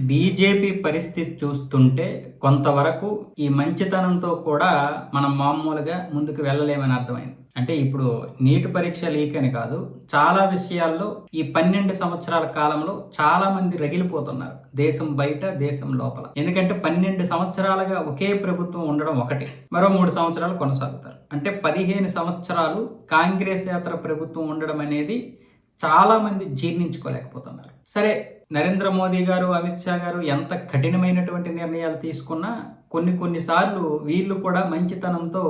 BJP పరిస్థితి చూస్తుంటే కొంతవరకు ఈ మంచితనంతో కూడా మనం మామూలుగా ముందుకు వెళ్ళలేమని అర్థమైంది. అంటే ఇప్పుడు నీట్ పరీక్ష లీక్ అని కాదు, చాలా విషయాల్లో ఈ 12 సంవత్సరాల కాలంలో చాలా మంది రగిలిపోతున్నారు. దేశం బయట, దేశం లోపల. ఎందుకంటే 12 సంవత్సరాలుగా ఒకే ప్రభుత్వం ఉండడం ఒకటి, మరో 3 సంవత్సరాలు కొనసాగుతారు. అంటే 15 సంవత్సరాలు కాంగ్రెసేతర ప్రభుత్వం ఉండడం అనేది చాలా మంది జీర్ణించుకోలేకపోతున్నారు. సరే, నరేంద్ర మోదీ గారు, అమిత్ షా గారు ఎంత కఠినమైనటువంటి నిర్ణయాలు తీసుకున్నా కొన్నిసార్లు వీళ్ళు కూడా మంచితనంతో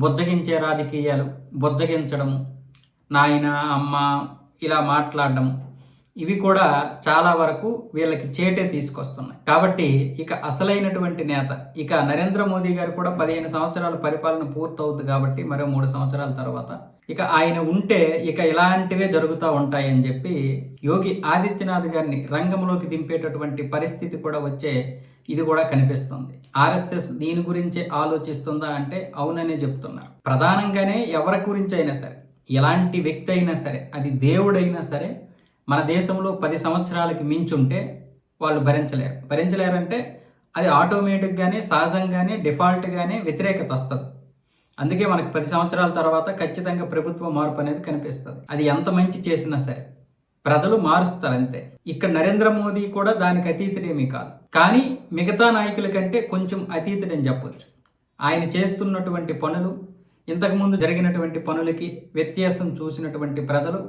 బుజ్జగించే రాజకీయాలు, బుజ్జగించడము, నాయన అమ్మ ఇలా మాట్లాడడం, ఇవి కూడా చాలా వరకు వీళ్ళకి చేటే తీసుకొస్తున్నాయి. కాబట్టి ఇక అసలైనటువంటి నేత, ఇక నరేంద్ర మోదీ గారు కూడా 15 సంవత్సరాల పరిపాలన పూర్తవుతుంది కాబట్టి మరో 3 సంవత్సరాల తర్వాత ఇక ఆయన ఉంటే ఇక ఇలాంటివే జరుగుతూ ఉంటాయి అని చెప్పి యోగి ఆదిత్యనాథ్ గారిని రంగంలోకి దింపేటటువంటి పరిస్థితి కూడా వచ్చే ఇది కూడా కనిపిస్తుంది. ఆర్ఎస్ఎస్ దీని గురించే ఆలోచిస్తుందా అంటే అవుననే చెప్తున్నారు. ప్రధానంగానే ఎవరి గురించి అయినా సరే, ఎలాంటి వ్యక్తి అయినా సరే, అది దేవుడైనా సరే, మన దేశంలో 10 సంవత్సరాలకి మించుంటే వాళ్ళు భరించలేరంటే అది ఆటోమేటిక్గానే, సహజంగానే, డిఫాల్ట్గానే వ్యతిరేకత వస్తుంది. అందుకే మనకు 10 సంవత్సరాల తర్వాత ఖచ్చితంగా ప్రభుత్వ మార్పు అనేది కనిపిస్తుంది. అది ఎంత మంచి చేసినా సరే ప్రజలు మారుస్తారు అంతే. ఇక్కడ నరేంద్ర మోదీ కూడా దానికి అతీతుడేమీ కాదు, కానీ మిగతా నాయకుల కంటే కొంచెం అతీతుడని చెప్పొచ్చు. ఆయన చేస్తున్నటువంటి పనులు, ఇంతకుముందు జరిగినటువంటి పనులకి వ్యత్యాసం చూసినటువంటి ప్రజలు,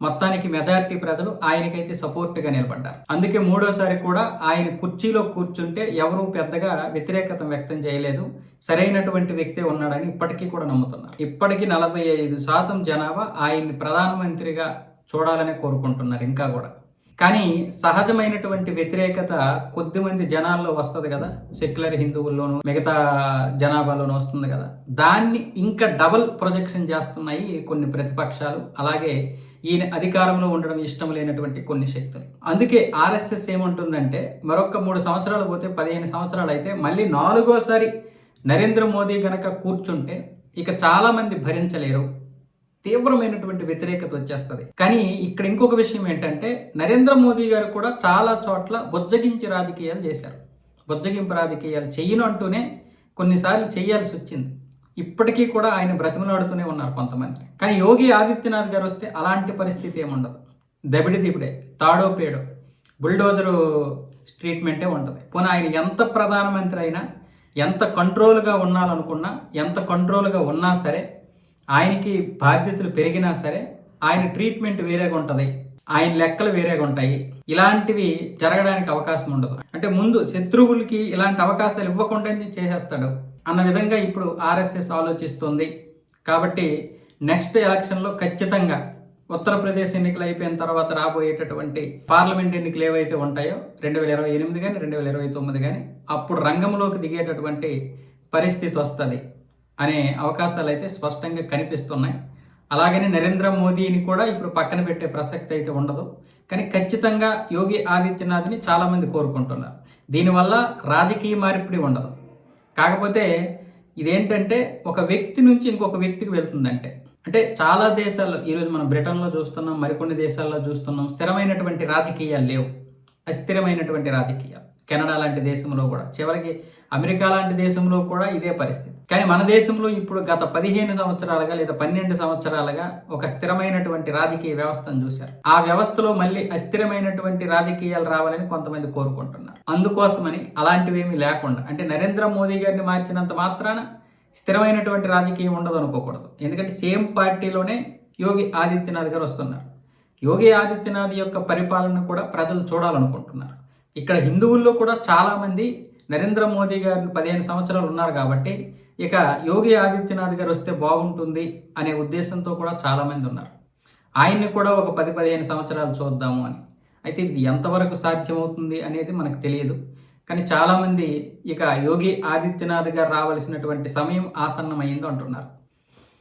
మొత్తానికి మెజారిటీ ప్రజలు ఆయనకైతే సపోర్ట్గా నిలబడ్డారు. అందుకే మూడోసారి కూడా ఆయన కుర్చీలో కూర్చుంటే ఎవరూ పెద్దగా వ్యతిరేకత వ్యక్తం చేయలేదు. సరైనటువంటి వ్యక్తే ఉన్నాడని ఇప్పటికీ కూడా నమ్ముతున్నారు. ఇప్పటికీ 45% జనాభా ఆయన్ని ప్రధానమంత్రిగా చూడాలనే కోరుకుంటున్నారు ఇంకా కూడా. కానీ సహజమైనటువంటి వ్యతిరేకత కొద్దిమంది జనాల్లో వస్తుంది కదా, సెక్యులర్ హిందువుల్లోనూ మిగతా జనాభాలోనూ వస్తుంది కదా, దాన్ని ఇంకా డబుల్ ప్రొజెక్షన్ చేస్తున్నాయి కొన్ని ప్రతిపక్షాలు, అలాగే ఈయన అధికారంలో ఉండడం ఇష్టం లేనటువంటి కొన్ని శక్తులు. అందుకే ఆర్ఎస్ఎస్ ఏమంటుందంటే మరొక 3 సంవత్సరాలు పోతే 15 సంవత్సరాలు అయితే మళ్ళీ 4వసారి నరేంద్ర మోదీ గనక కూర్చుంటే ఇక చాలా మంది భరించలేరు, తీవ్రమైనటువంటి వ్యతిరేకత వచ్చేస్తుంది. కానీ ఇక్కడ ఇంకొక విషయం ఏంటంటే నరేంద్ర మోదీ గారు కూడా చాలా చోట్ల బుజ్జగించి రాజకీయాలు చేశారు. బుజ్జగింపు రాజకీయాలు చెయ్యను అంటూనే కొన్నిసార్లు చేయాల్సి వచ్చింది. ఇప్పటికీ కూడా ఆయన బ్రతిమలాడుతూనే ఉన్నారు కొంతమంది. కానీ యోగి ఆదిత్యనాథ్ గారు వస్తే అలాంటి పరిస్థితి ఏముండదు. దబిడి దిబిడే, తాడో పేడో, బుల్డోజరు ట్రీట్మెంటే ఉంటుంది. పోనీ ఆయన ఎంత ప్రధానమంత్రి అయినా, ఎంత కంట్రోల్గా ఉండాలనుకున్నా, ఎంత కంట్రోల్గా ఉన్నా సరే, ఆయనకి బాధ్యతలు పెరిగినా సరే ఆయన ట్రీట్మెంట్ వేరేగా ఉంటుంది, ఆయన లెక్కలు వేరేగా ఉంటాయి. ఇలాంటివి జరగడానికి అవకాశం ఉండదు. అంటే ముందు శత్రువులకి ఇలాంటి అవకాశాలు ఇవ్వకుండా చేసేస్తాడు అన్న విధంగా ఇప్పుడు ఆర్ఎస్ఎస్ ఆలోచిస్తుంది. కాబట్టి నెక్స్ట్ ఎలక్షన్లో ఖచ్చితంగా ఉత్తరప్రదేశ్ ఎన్నికలు అయిపోయిన తర్వాత రాబోయేటటువంటి పార్లమెంట్ ఎన్నికలు ఏవైతే ఉంటాయో 2028 కానీ 2029 కానీ అప్పుడు రంగంలోకి దిగేటటువంటి పరిస్థితి వస్తుంది అనే అవకాశాలు అయితే స్పష్టంగా కనిపిస్తున్నాయి. అలాగని నరేంద్ర మోదీని కూడా ఇప్పుడు పక్కన పెట్టే ప్రసక్తి అయితే ఉండదు. కానీ ఖచ్చితంగా యోగి ఆదిత్యనాథ్ని చాలామంది కోరుకుంటున్నారు. దీనివల్ల రాజకీయ మార్పిడి ఉండదు. కాకపోతే ఇదేంటంటే ఒక వ్యక్తి నుంచి ఇంకొక వ్యక్తికి వెళ్తుందంటే, అంటే చాలా దేశాల్లో ఈరోజు మనం బ్రిటన్లో చూస్తున్నాం, మరికొన్ని దేశాల్లో చూస్తున్నాం, స్థిరమైనటువంటి రాజకీయాలు లేవు, అస్థిరమైనటువంటి రాజకీయాలు. కెనడా లాంటి దేశంలో కూడా, చివరికి అమెరికా లాంటి దేశంలో కూడా ఇదే పరిస్థితి. కానీ మన దేశంలో ఇప్పుడు గత 15 సంవత్సరాలుగా లేదా 12 సంవత్సరాలుగా ఒక స్థిరమైనటువంటి రాజకీయ వ్యవస్థను చూశారు. ఆ వ్యవస్థలో మళ్ళీ అస్థిరమైనటువంటి రాజకీయాలు రావాలని కొంతమంది కోరుకుంటున్నారు. అందుకోసమని అలాంటివేమీ లేకుండా, అంటే నరేంద్ర మోదీ గారిని మార్చినంత మాత్రాన స్థిరమైనటువంటి రాజకీయం ఉండదు అనుకోకూడదు. ఎందుకంటే సేమ్ పార్టీలోనే యోగి ఆదిత్యనాథ్ గారు వస్తున్నారు. యోగి ఆదిత్యనాథ్ యొక్క పరిపాలన కూడా ప్రజలు చూడాలనుకుంటున్నారు. ఇక్కడ హిందువుల్లో కూడా చాలామంది నరేంద్ర మోదీ గారిని 15 సంవత్సరాలు ఉన్నారు కాబట్టి ఇక యోగి ఆదిత్యనాథ్ గారు వస్తే బాగుంటుంది అనే ఉద్దేశంతో కూడా చాలామంది ఉన్నారు. ఆయన్ని కూడా ఒక 10-15 సంవత్సరాలు చూద్దాము అని. అయితే ఇది ఎంతవరకు సాధ్యమవుతుంది అనేది మనకు తెలియదు. కానీ చాలామంది ఇక యోగి ఆదిత్యనాథ్ గారు రావాల్సినటువంటి సమయం ఆసన్నమైంది అంటున్నారు.